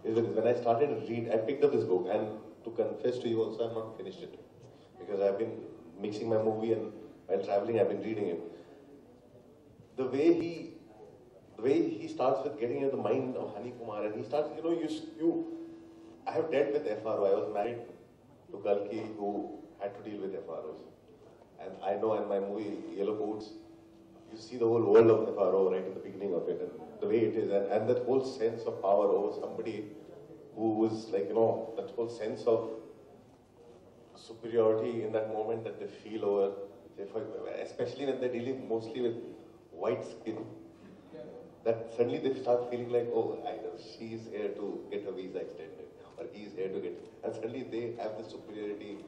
is when I started to read, I picked up this book, and to confess to you also, I've not finished it. Because I've been mixing my movie, and while traveling, I've been reading it. The way he starts with getting into the mind of Honey Kumar, and he starts, I have dealt with FRO. I was married to Kalki, who had to deal with FROs. And I know in my movie, Yellow Boots, you see the whole world of FRO right in the beginning of it, and the way it is, and that whole sense of power over somebody who was like, that whole sense of superiority in that moment that they feel over, especially when they're dealing mostly with white skin, that suddenly they start feeling like, oh, she's here to get her visa extended, or he's here to get, and suddenly they have this superiority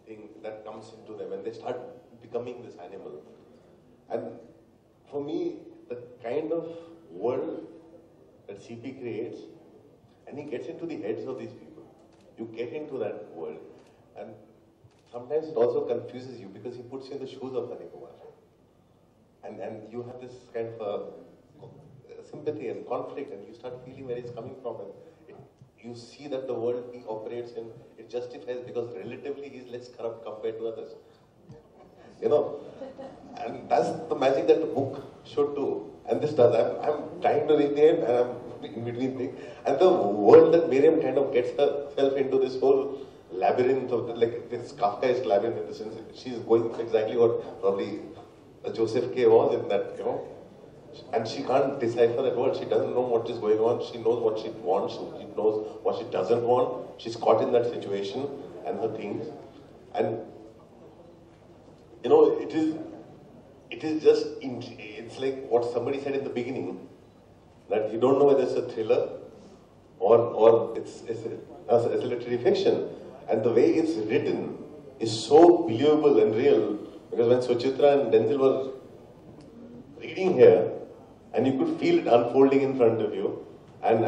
thing that comes into them, and they start becoming this animal. And for me, the kind of world that CP creates, and he gets into the heads of these people. You get into that world, and sometimes it also confuses you because he puts you in the shoes of Honey Kumar. And you have this kind of sympathy and conflict, and you start feeling where he's coming from, and you see that the world he operates in, it justifies because relatively he's less corrupt compared to others. And that's the magic that the book should do. And this does. I'm trying to read it, and I'm in between things. And the world that Miriam kind of gets herself into, this whole labyrinth of, like this Kafkaesque labyrinth, in the sense she's going exactly what probably Joseph K. was in that, and she can't decipher that word. She doesn't know what is going on. She knows what she wants. She knows what she doesn't want. She's caught in that situation and her things. And it is just, it's like what somebody said in the beginning, that you don't know whether it's a thriller or it's a literary fiction. And the way it's written is so believable and real, because when Suchitra and Denzil were reading here, and you could feel it unfolding in front of you, and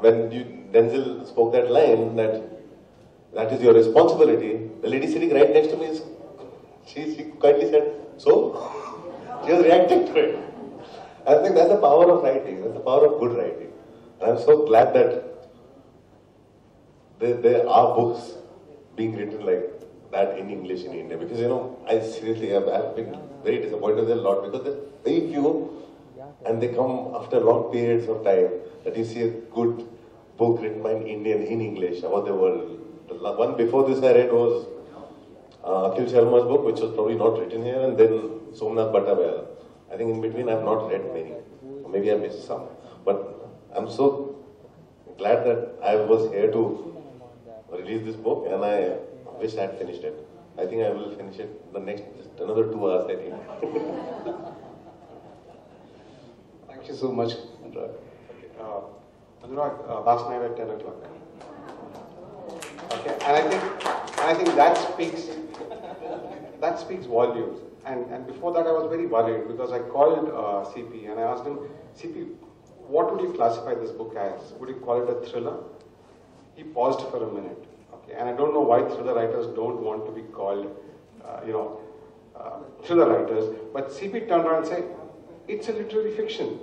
when Denzil spoke that line, that is your responsibility, the lady sitting right next to me, she quietly said, so? She was reacting to it. I think that's the power of writing, that's the power of good writing. And I'm so glad that there are books being written like that in English in India, because I seriously I've been very disappointed with a lot, because there's very few, and they come after long periods of time that you see a good book written by an Indian in English about the world. The one before this I read was Akhil Sharma's book, which was probably not written here, and then Somnath Bhattacharya. I think in between I've not read many, or maybe I missed some, but I'm so glad that I was here to release this book, and I wish I had finished it. I think I will finish it the next, just another 2 hours, I think. Thank you so much, Anurag. Anurag, last night at 10 o'clock. Okay, and I think that speaks volumes. And before that, I was very worried, because I called CP and I asked him, CP, what would you classify this book as? Would you call it a thriller? He paused for a minute. Okay, and I don't know why thriller writers don't want to be called, thriller writers. But CP turned around and said, it's a literary fiction.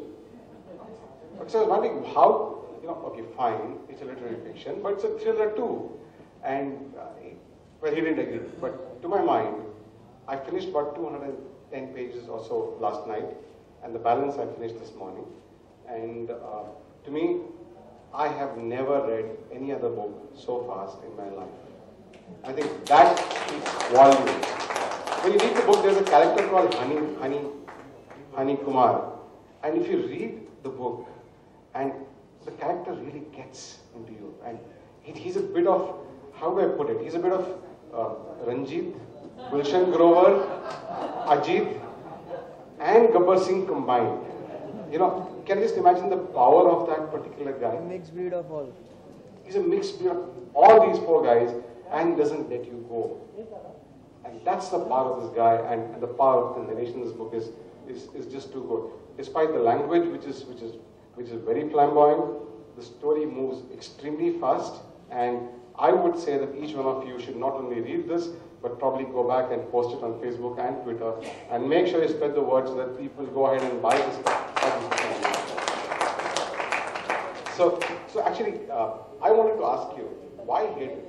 But so I was wondering how, okay, fine, it's a literary fiction, but it's a thriller too. And, well, he didn't agree. But to my mind, I finished about 210 pages or so last night, and the balance I finished this morning. And to me, I have never read any other book so fast in my life. I think that speaks volumes. When you read the book, there's a character called Honey Kumar. And if you read the book, and the character really gets into you. And he's a bit of, how do I put it? He's a bit of Ranjit, Gulshan Grover, Ajit, and Gabbar Singh combined. Can you just imagine the power of that particular guy? A mixed breed of all. He's a mixed breed of all these 4 guys, and he doesn't let you go. And that's the power of this guy, and the power of the narration of this book is just too good. Despite the language, which is very flamboyant, the story moves extremely fast, and I would say that each one of you should not only read this, but probably go back and post it on Facebook and Twitter, and make sure you spread the word so that people go ahead and buy this stuff. So actually, I wanted to ask you, why Hedel?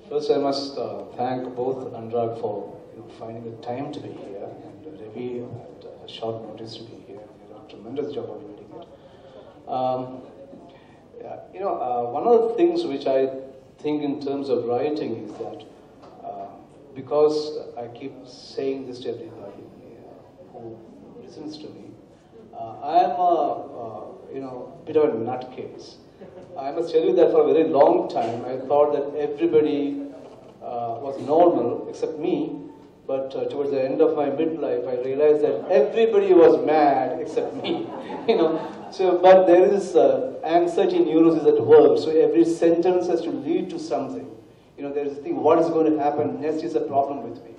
First, I must thank both Anurag for finding the time to be here, and Ravi at short notice to be here. You did a tremendous job of leading it. One of the things which I think in terms of writing is that because I keep saying this to everybody who listens to me, I am a bit of a nutcase. I must tell you that for a very long time I thought that everybody was normal except me, but towards the end of my midlife I realized that everybody was mad except me. But there is anxiety neurosis at work, so every sentence has to lead to something. There is a thing, what is going to happen next is a problem with me.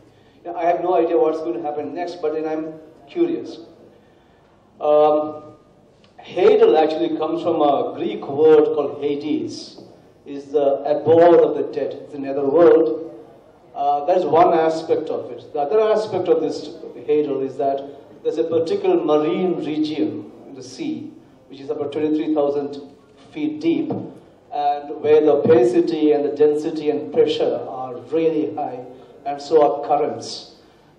I have no idea what's going to happen next, but then I'm curious. Hedel actually comes from a Greek word called Hades. It's the abode of the dead. It's another world. That's one aspect of it. The other aspect of this Hedel is that there's a particular marine region in the sea, which is about 23,000 feet deep, and where the opacity and the density and pressure are really high, and so are currents,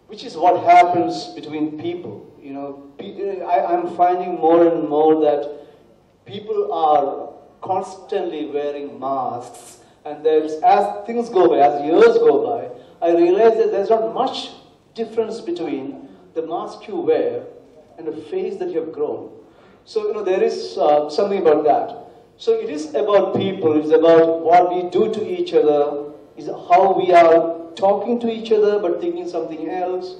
which is what happens between people. I'm finding more and more that people are constantly wearing masks, and as things go by, as years go by, I realize that there's not much difference between the mask you wear and the face that you have grown. So, there is something about that. So it is about people, it's about what we do to each other, it's how we are talking to each other but thinking something else.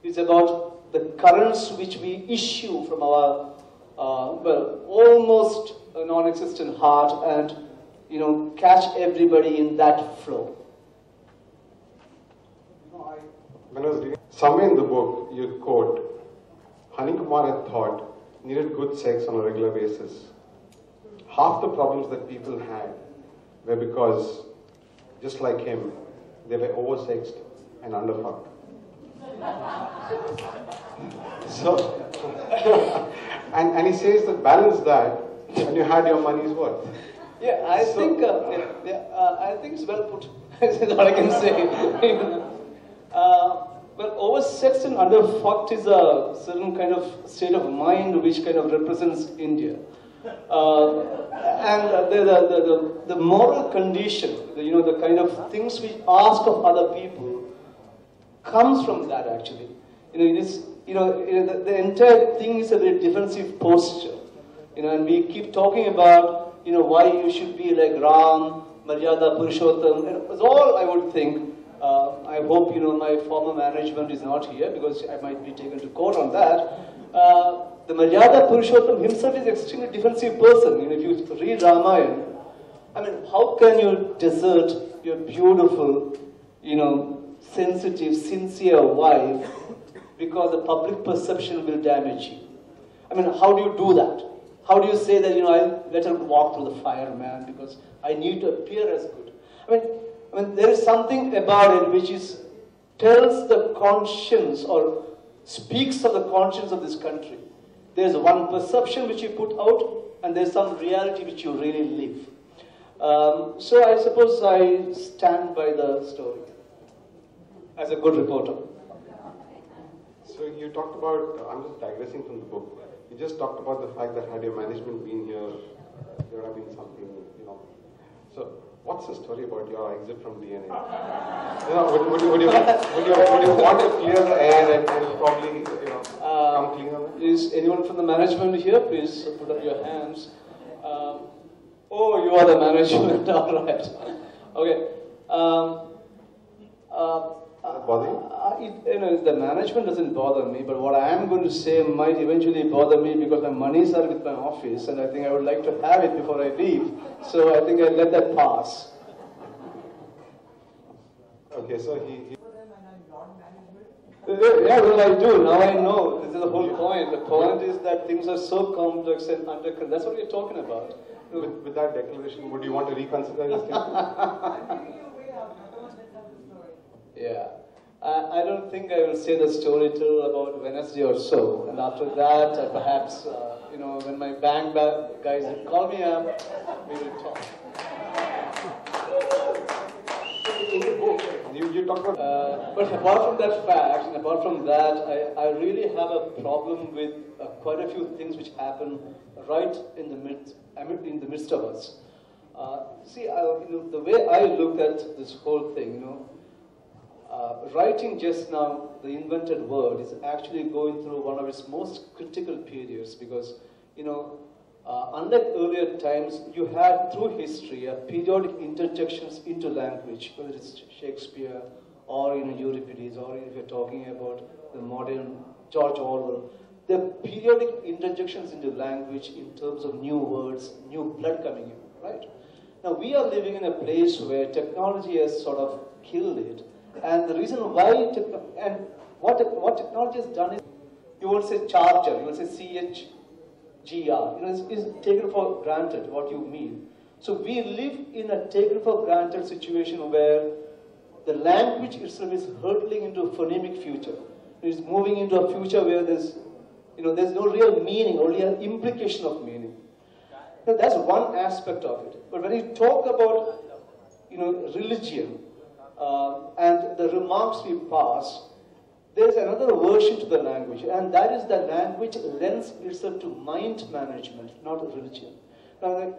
It's about the currents which we issue from our, almost non-existent heart, and, catch everybody in that flow. When I was reading, somewhere in the book, you quote, Hani Kumar had thought, needed good sex on a regular basis. Half the problems that people had were because, just like him, they were oversexed and underfucked. So, and he says that balance that, and you had your money's worth. Yeah, I think it's well put. That's all I can say. Well, oversexed and underfucked is a certain kind of state of mind which kind of represents India. And the moral condition, the kind of things we ask of other people comes from that actually. The entire thing is a very defensive posture. And we keep talking about, why you should be like Ram, Maryada Purushottam, and it's all I would think. I hope, my former management is not here because I might be taken to court on that. The Maryada Purushottam himself is an extremely defensive person. If you read Ramayana, how can you desert your beautiful, sensitive, sincere wife because the public perception will damage you? How do you do that? How do you say that, I'll let her walk through the fire, man, because I need to appear as good? There is something about it which tells the conscience or speaks of the conscience of this country. There's one perception which you put out, and there's some reality which you really live. So I suppose I stand by the story as a good reporter. So you talked about, I'm just digressing from the book, you just talked about the fact that had your management been here, there would have been something, So what's the story about your exit from DNA? Would you want to clear the air and probably, come clean on it? Is anyone from the management here? Please put up your hands. Oh, you are the management, all right. Okay. Bother you? The management doesn't bother me, but what I am going to say might eventually bother me because my monies are with my office, and I think I would like to have it before I leave. So I think I'll let that pass. Okay, so he Yeah, well, I do. Now I know. This is the whole point. The point is that things are so complex and undercut. That's what we're talking about. With that declaration, would you want to reconsider your statement? Yeah. I don't think I will say the story till about Wednesday or so, and after that, perhaps, when my bank guys will call me up, we will talk. In the book, you talk about... But apart from that fact, and apart from that, I really have a problem with quite a few things which happen right in the midst of us. The way I look at this whole thing, writing just now, the invented word, is actually going through one of its most critical periods because, unlike earlier times, you had through history periodic interjections into language, whether it's Shakespeare or Euripides, or if you're talking about the modern George Orwell. There are periodic interjections into language in terms of new words, new blood coming in, right? Now we are living in a place where technology has sort of killed it, and the reason why what technology has done is, you won't say charger, you will say CHGR. It's taken for granted what you mean. So we live in a taken for granted situation where the language itself is hurtling into a phonemic future. It's moving into a future where there's no real meaning, only an implication of meaning. Now that's one aspect of it. But when you talk about, religion and the remarks we pass, there's another version to the language, and that is that language lends itself to mind management, not religion. Now,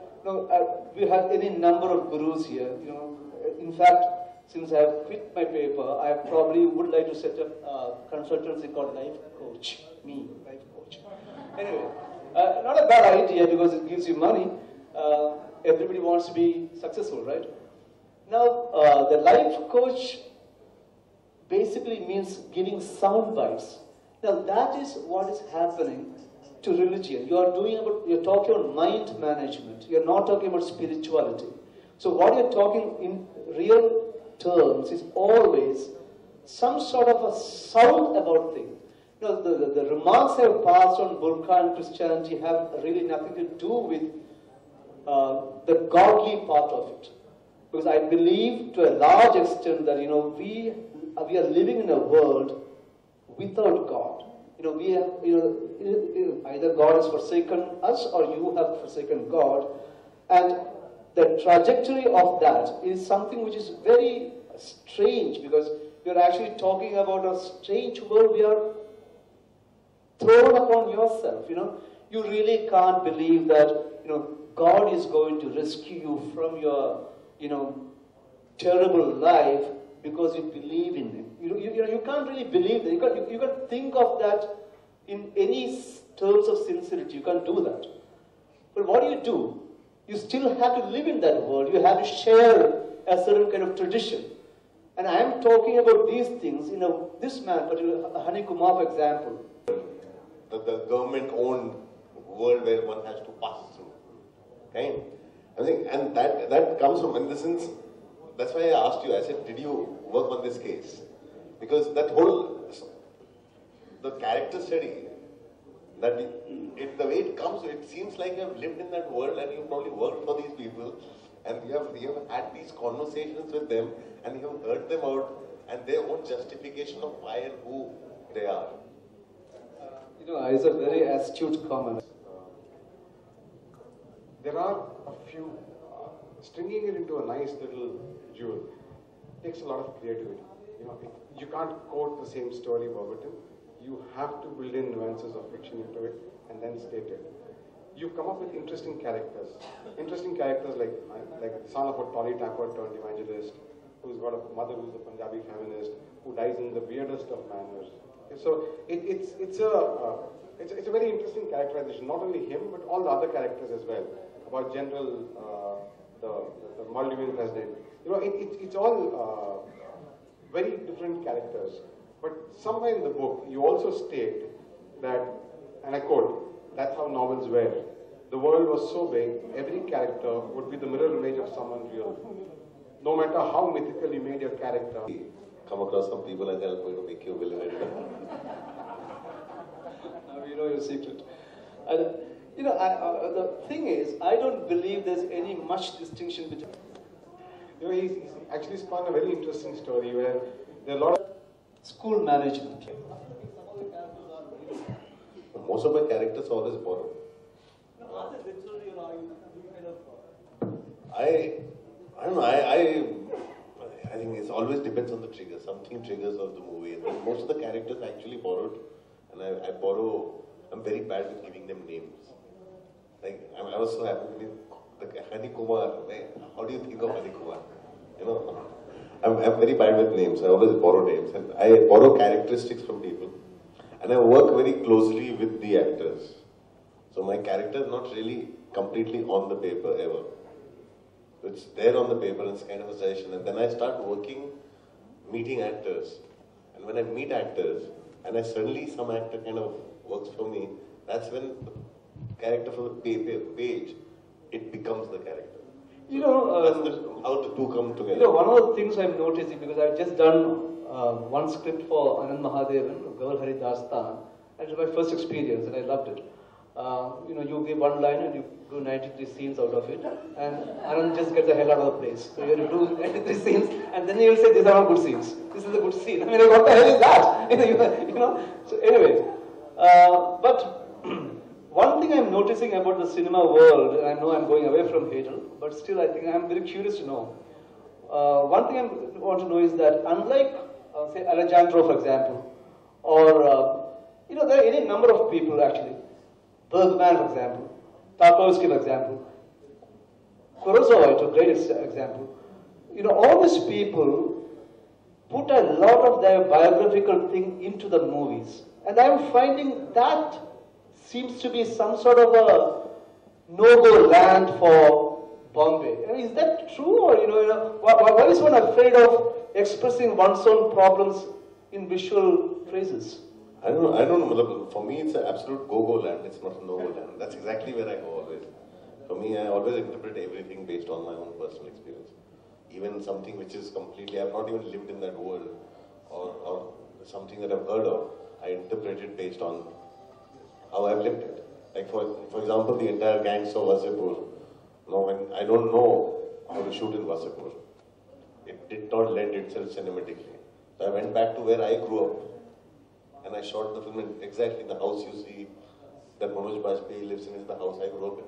we have any number of gurus here. In fact, since I have quit my paper, I probably would like to set up a consultancy called Life Coach. Life Coach. Anyway, not a bad idea because it gives you money. Everybody wants to be successful, right? Now, the Life Coach basically means giving sound bites. Now, that is what is happening to religion. You're talking about mind management. You're not talking about spirituality. So what you're talking in real terms is always some sort of a sound about things. The remarks I have passed on Burqa and Christianity have really nothing to do with the godly part of it. Because I believe to a large extent that, we are living in a world without God. Either God has forsaken us or you have forsaken God. And the trajectory of that is something which is very strange because you're actually talking about a strange world we are thrown upon yourself. You really can't believe that, God is going to rescue you from your, terrible life because you believe in Him. You can't really believe that. You can't think of that in any terms of sincerity. You can't do that. But what do? You still have to live in that world. You have to share a certain kind of tradition. And I am talking about these things in this man, particular Hani Kumar, for example. The government-owned world where one has to pass through, right? I think, and that comes from, in the sense, that's why I asked you, I said, did you work on this case? Because that whole, the character study, that the way it comes, it seems like you have lived in that world and you've probably worked for these people, and you have had these conversations with them, and you have heard them out, and their own justification of why and who they are. It's a very astute comment. There are a few, stringing it into a nice little jewel takes a lot of creativity. You can't quote the same story verbatim. You have to build in nuances of fiction into it and then state it. You've come up with interesting characters. Interesting characters like the son of a Tory tapper turned evangelist, who's got a mother who's a Punjabi feminist, who dies in the weirdest of manners. So it's a very interesting characterization, not only him, but all the other characters as well. About General, the Maldivian president. It's all very different characters. But somewhere in the book, you also state that, and I quote, that's how novels were. The world was so big, every character would be the mirror image of someone real. No matter how mythical you made your character. Come across some people and they're going to make you believe it. Now you know your secret. The thing is, I don't believe there's any much distinction between. He's actually spun a very interesting story where there are a lot of school management. Most of my characters always borrow. I don't know. I think it always depends on the trigger. Something triggers of the movie. I think most of the characters actually borrowed, and I borrow. I'm very bad with giving them names. Like I was so happy with Hani Kumar. How do you think of Hani Kumar? You know, I'm very bad with names. I always borrow names, and I borrow characteristics from people, and I work very closely with the actors. So my character is not really completely on the paper ever. It's there on the paper, it's kind of a suggestion, and then I start meeting actors. And when I meet actors, and suddenly some actor kind of works for me, that's when the character from the page, it becomes the character. You know, That's how the two come together. You know, one of the things I'm noticing, because I've just done one script for Anand Mahadevan, Gaur Hari Dastan, and it was my first experience, and I loved it. You know, you give one line and you do 93 scenes out of it, and Anand just gets the hell out of the place. So you have to do 93 scenes, and then he will say, these are not good scenes. This is a good scene. I mean, like, what the hell is that? You know. So anyway, but one thing I'm noticing about the cinema world, and I know I'm going away from Hedel, but still I think I'm very curious to know. One thing I want to know is that unlike, say, Alejandro, for example, or, you know, there are any number of people actually, Bergman, for example, Tarkovsky, for example, Kurosawa, to a great example. You know, all these people put a lot of their biographical thing into the movies. And I'm finding that seems to be some sort of a no-go land for Bombay. I mean, is that true? Or, you know, why is one afraid of expressing one's own problems in visual phrases? I don't know. For me, it's an absolute go-go land. It's not a no-go land. That's exactly where I go always. For me, I always interpret everything based on my own personal experience. Even something which is completely, I've not even lived in that world, or something that I've heard of, I interpret it based on how I've lived it. Like for example, the entire gangs of Wasipur. When I don't know how to shoot in Wasipur, it did not lend itself cinematically. So I went back to where I grew up. And I shot the film in exactly the house you see that Manoj Bajpayee lives in is the house I grew up in.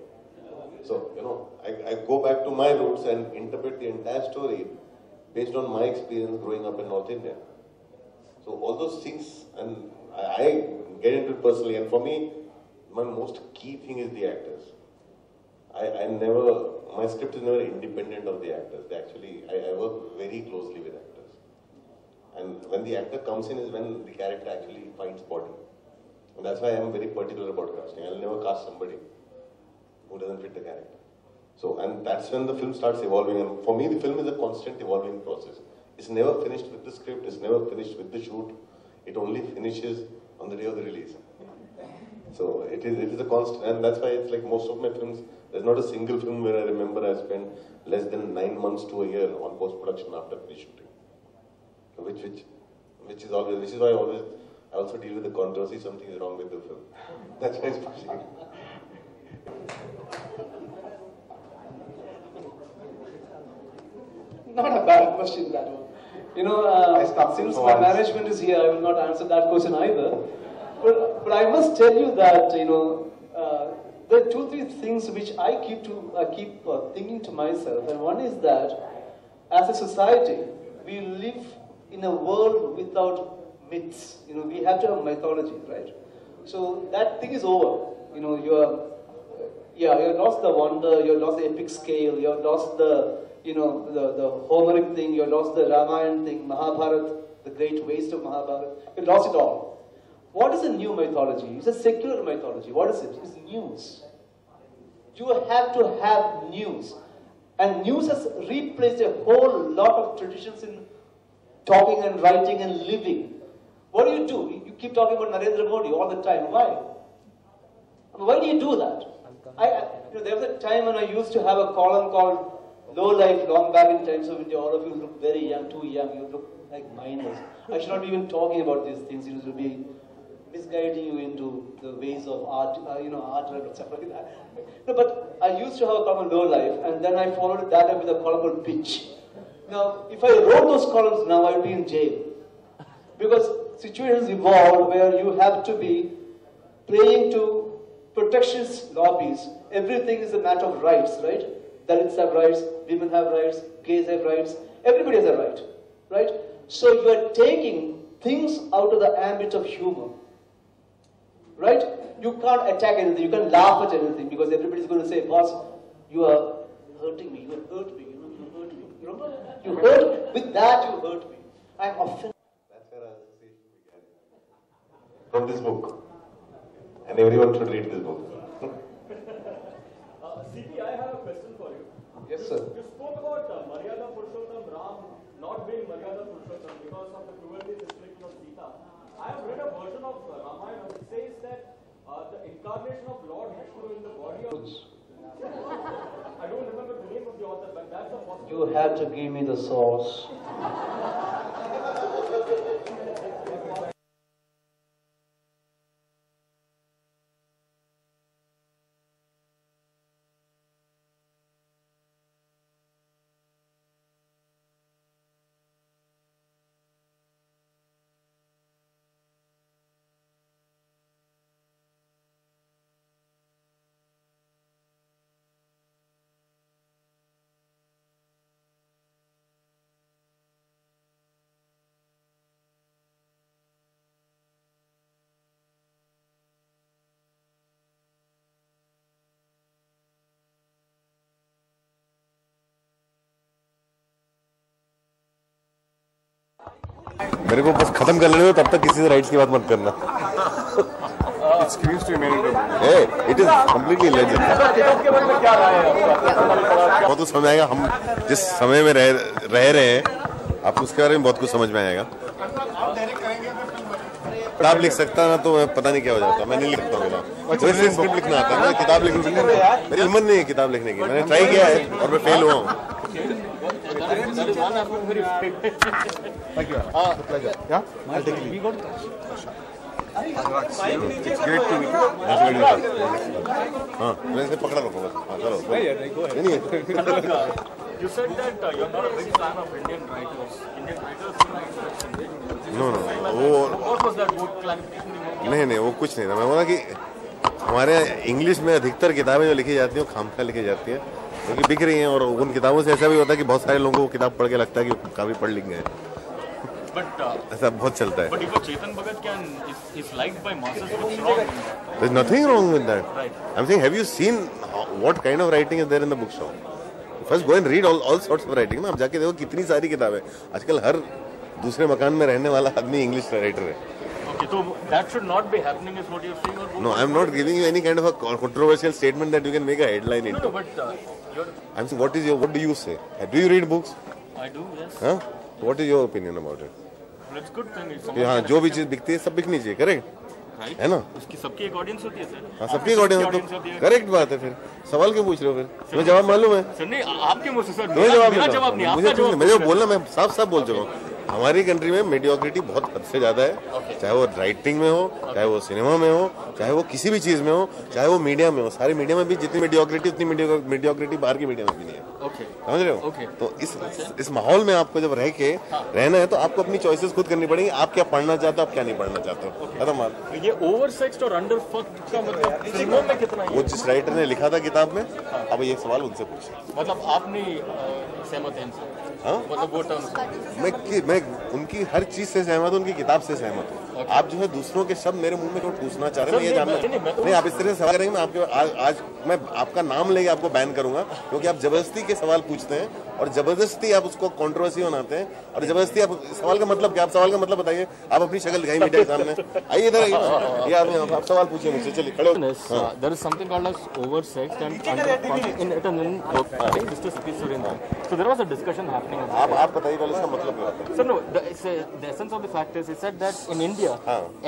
So, you know, I go back to my roots and interpret the entire story based on my experience growing up in North India. So all those things, and I get into it personally, and for me, my most key thing is the actors. My script is never independent of the actors. I work very closely with actors. And when the actor comes in is when the character actually finds body. And that's why I'm very particular about casting. I'll never cast somebody who doesn't fit the character. So, and that's when the film starts evolving. And for me, the film is a constant evolving process. It's never finished with the script. It's never finished with the shoot. It only finishes on the day of the release. So it is a constant, and that's why it's like most of my films, there's not a single film where I remember I spent less than 9 months to a year on post-production after finish shooting. Which is why I also deal with the controversy, something is wrong with the film. That's why it's pushing. Not a bad question, that one. You know, since my management is here, I will not answer that question either. But I must tell you that, you know, there are 2-3 things which I keep thinking to myself. And one is that, as a society, we live in a world without myths. You know, we have to have mythology, right? So that thing is over. You know, you've lost the wonder, you've lost the epic scale, you've lost the, you know, the Homeric thing, you've lost the Ramayana thing, Mahabharata, the great waste of Mahabharata. You've lost it all. What is a new mythology? It's a secular mythology. What is it? It's news. You have to have news. And news has replaced a whole lot of traditions in talking and writing and living. What do? You keep talking about Narendra Modi all the time. Why? I mean, why do you do that? You know, there was a time when I used to have a column called Low Life, long back in Times of India. All of you look very young, too young. You look like minors. I should not be even talking about these things. It will be misguiding you into the ways of art, art and stuff like that. No, but I used to have a column Low Life, and then I followed that up with a column called Pitch. Now, if I wrote those columns now, I would be in jail. Because situations evolved where you have to be playing to protectionist lobbies. Everything is a matter of rights, right? Dalits have rights, women have rights, gays have rights, everybody has a right, right? So you are taking things out of the ambit of humor, right? You can't attack anything, you can't laugh at anything because everybody's going to say, boss, you are hurting me, you hurt me, you hurt me. Remember? You hurt, with that you hurt me. I'm offended. That's where our association began. From this book. And everyone should read this book. CP, I have a question for you. Yes, sir. You spoke about Maryada Purushottam Ram not being Maryada Purushottam because of the cruelty restriction of Sita. I have read a version of Ramayana which says that the incarnation of Lord Vishnu in the body of... I don't remember the name of the author, but that's a possibility. You have to give me the source. मेरे को बस खत्म कर लेने दो, तब तक किसी से राइट्स की बात मत करना. It screams to humanity. Hey, it is completely legend. बहुत कुछ समझ आएगा. हम जिस समय में रह रहे हैं, आपको उसके बारे में बहुत कुछ समझ में आएगा. किताब लिख सकता ना तो मैं पता नहीं क्या हो जाता. मैं नहीं लिखता हूँ किताब. वैसे स्क्रिप्ट लिखना आता है. मैं किताब लिखने मेरी हिम्मत नहीं है किताब लिखने की. मैंने ट्राई किया है और मैं फेल हुआ हूँ. Thank you. Pleasure. Yeah? I'll take it. It's great to meet you. हाँ, मैं इसे पकड़ा रखूँगा. हाँ, चलो. नहीं. You said that you're not a big fan of Indian writers. Indian writers who write such engagement. No. What was that book clarification? नहीं, वो कुछ नहीं था. मैं बोला कि हमारे इंग्लिश में अधिकतर किताबें जो लिखी जाती हैं वो खामखा लिखी जाती हैं क्योंकि बिक रही हैं और उन किताबों से ऐसा भी होता है कि बहुत सारे लोगों को किताब पढ़ के लगता है कि काफी पढ़ लिख गए. ऐसा बहुत चलता है. But if a Chetan Bhagat is liked by masses, what's wrong? There's nothing wrong with that. Right. I'm saying, have you seen what kind of writing is there in the bookshop? First go and read all sorts of writing. ना आप जाके देखो कितनी सारी किताबें. आजकल हर दूसरे मकान में रहने वाला आदमी इंग्लिश राइटर है. Okay, so that should not be happening is what you're saying? Or No, I'm not giving you any kind of a controversial statement that you can make a headline into. No, but I'm saying, what do you say? Do you read books? I do, yes. Huh? What is your opinion about it? Well, it's good thing. कि हाँ जो भी चीज बिकती है सब bikini चाहिए. Correct है ना? उसकी सबकी एक ऑडियंस होती है सर. हाँ सबकी ऑडियंस तो करेक्ट बात है. फिर सवाल क्यों पूछ रहे हो? फिर तुम्हें जवाब मालूम है? सर नहीं, आपके मुझे सर तुम्हें जवाब नहीं. मुझे जवाब मुझे बोलना. मैं साफ बोल चुका हूँ. हमारी कंट्री में मीडियोक्रिटी बहुत हद से ज्यादा है. चाहे वो राइटिंग में हो, चाहे वो सिनेमा में हो, चाहे वो किसी भी चीज में हो, चाहे वो मीडिया में हो. सारी मीडिया में भी जितनी मीडियोक्रिटी उतनी मीडियोक्रिटी बाहर की मीडिया में भी नहीं है. समझ रहे हो? तो इस माहौल में आपको जब रह के रहना है तो आपको अपनी चॉइसेस खुद करनी पड़ेगी. आप क्या पढ़ना चाहते हो, आप क्या नहीं पढ़ना चाहते हो. खत्म बात. ये ओवरसेक्स्ड और अंडरफक्ड का मतलब फिल्मों में कितना है? वो जिस राइटर ने लिखा था किताब में, अब ये सवाल उनसे पूछिए. मतलब आप नहीं सहमत हैं इनसे? हाँ? मतलब वो टर्म मैं उनकी हर चीज से सहमत हूँ, उनकी किताब से सहमत हूँ. आप जो है दूसरों के शब्द मेरे मुंह में क्यों पूछना चाह रहे हैं, ये जानना नहीं. आप इस तरह से सवाल करेंगे, मैं आपके आज मैं आपका नाम लेके आपको बैन करूंगा क्योंकि आप जबरदस्ती के सवाल पूछते हैं और जबरदस्ती आप उसको कंट्रोवर्सी बनाते हैं और जबरदस्ती आप सवाल का मतलब क्या. आप सवाल का मतलब बताइए. आप अपनी शक्ल दिखाई मीडिया के सामने. आइए इधर आइए. ये आप सवाल पूछिए मुझसे. चलिए खड़े हो. There is something called as oversexed and so there was a discussion happening. आप बताइए पहले इसका मतलब क्या होता है. So no, the essence of the fact is he said that in India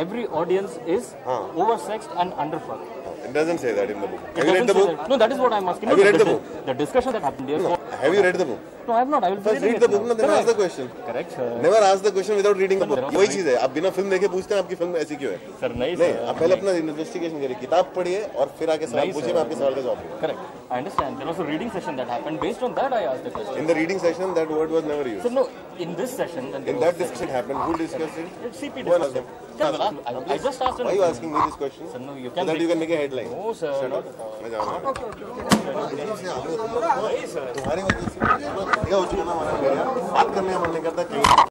every audience is oversexed and underfucked. It doesn't say that in the book. Have you read the book? No, that is what I'm asking. Have you read the book? The discussion that happened there. No. Have you read the book? No, I have not. I will First read the book, then ask the question. Correct, sir. Never ask the question without reading the book. वही चीज है. आप बिना film देखे पूछते हैं आपकी film ऐसी क्यों है. सर नहीं. आप पहले अपना इन्वेस्टिगेशन करिए, किताब पढ़िए और फिर आके सवाल पूछिए. मैं आपके सवाल का जवाब दूंगा. Correct. I understand. There was a reading session that happened. Based on that, I asked the question. In the reading session, that word was never used. So no, in this session, when In that discussion happened, who discussed it? CP Go and ask discussed them. it. I just asked him. Why are you asking me this question? Sir, no, you So can. that you can make a headline. No, sir. Shut Not up. at all. मैं जा रहा हूँ। तुम्हारी वजह से क्या हो चुका ना हमारा भैया? बात करने का मन नहीं करता कहीं